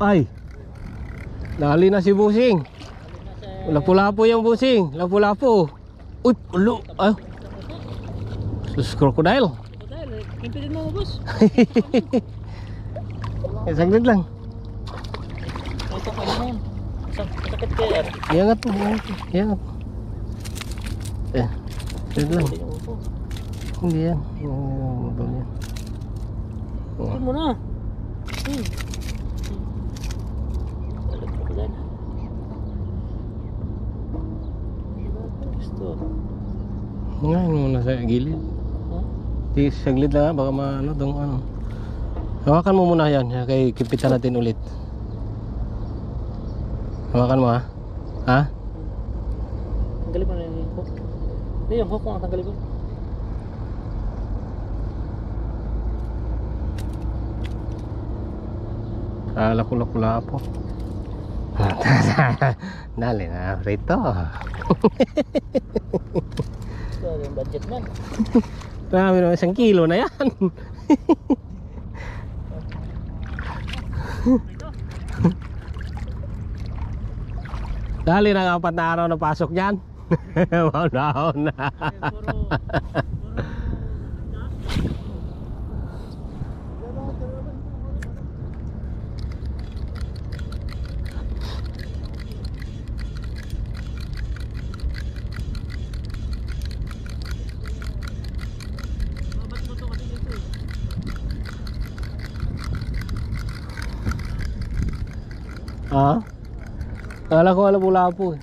Ay, dali na si Busing. Lapu-lapu yung Busing. Lapu-lapu. Uy, ulo. Ay. Sus, crocodile. Kimpitin mo, boss. Saglit lang. Ito ka naman. Sakit kaya. Iangat mo, iangat. Saglit lang. Hindi yan. Ito mo na. Gusto. Ngayon muna sa gilid. Di saglit lang, baka maano dong ano. Hawakan mo muna yan, kay kipitan natin ulit. Hawakan mo ha. Ha? Tanggalin mo na yung hook. Hindi, yung hook mo ang tanggalin mo. Lapu-lapu. Dali na rito. Ito yung budget man. Marami naman 1 kilo na yan. Dali na 4 na araw na pasok dyan. Wow na. Ha? Kala ko lapu-lapu.